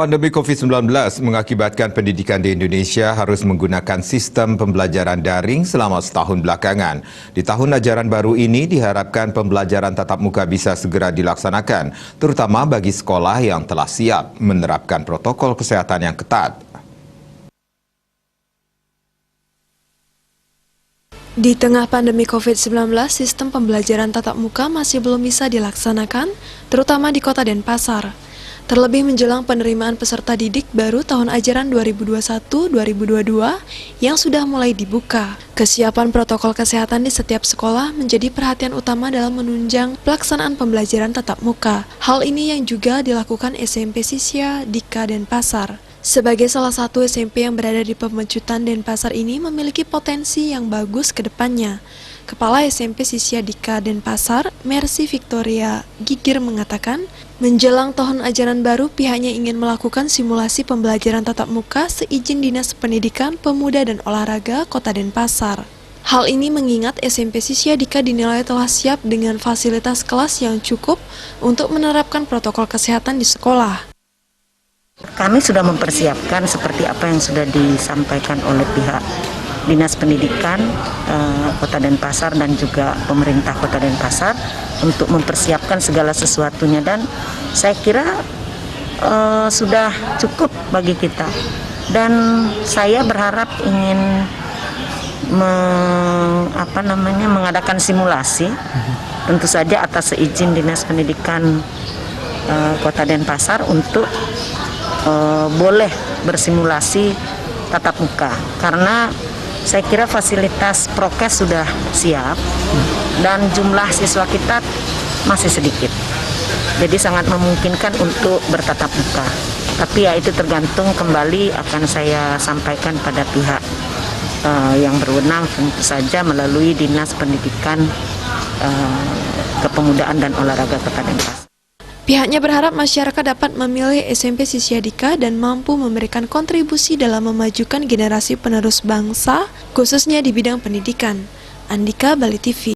Pandemi COVID-19 mengakibatkan pendidikan di Indonesia harus menggunakan sistem pembelajaran daring selama setahun belakangan. Di tahun ajaran baru ini diharapkan pembelajaran tatap muka bisa segera dilaksanakan, terutama bagi sekolah yang telah siap menerapkan protokol kesehatan yang ketat. Di tengah pandemi COVID-19, sistem pembelajaran tatap muka masih belum bisa dilaksanakan, terutama di Kota Denpasar. Terlebih menjelang penerimaan peserta didik baru tahun ajaran 2021-2022 yang sudah mulai dibuka. Kesiapan protokol kesehatan di setiap sekolah menjadi perhatian utama dalam menunjang pelaksanaan pembelajaran tatap muka. Hal ini yang juga dilakukan SMP Sisya Dika Denpasar. Sebagai salah satu SMP yang berada di Pemecutan Denpasar ini memiliki potensi yang bagus ke depannya. Kepala SMP Sisya Dika Denpasar, Mercy Victoria Gigir mengatakan, menjelang tahun ajaran baru pihaknya ingin melakukan simulasi pembelajaran tatap muka seizin Dinas Pendidikan, Pemuda dan Olahraga Kota Denpasar. Hal ini mengingat SMP Sisya Dika dinilai telah siap dengan fasilitas kelas yang cukup untuk menerapkan protokol kesehatan di sekolah. Kami sudah mempersiapkan seperti apa yang sudah disampaikan oleh pihak Dinas Pendidikan Kota Denpasar dan juga pemerintah Kota Denpasar untuk mempersiapkan segala sesuatunya, dan saya kira sudah cukup bagi kita, dan saya berharap ingin mengadakan simulasi, tentu saja atas seizin Dinas Pendidikan Kota Denpasar untuk boleh bersimulasi tatap muka, karena saya kira fasilitas prokes sudah siap dan jumlah siswa kita masih sedikit, jadi sangat memungkinkan untuk bertatap muka. Tapi ya itu tergantung, kembali akan saya sampaikan pada pihak yang berwenang, tentu saja melalui Dinas Pendidikan Kepemudaan dan Olahraga Kota Denpasar. Pihaknya berharap masyarakat dapat memilih SMP Sisya Dika dan mampu memberikan kontribusi dalam memajukan generasi penerus bangsa, khususnya di bidang pendidikan. Andika, Bali TV.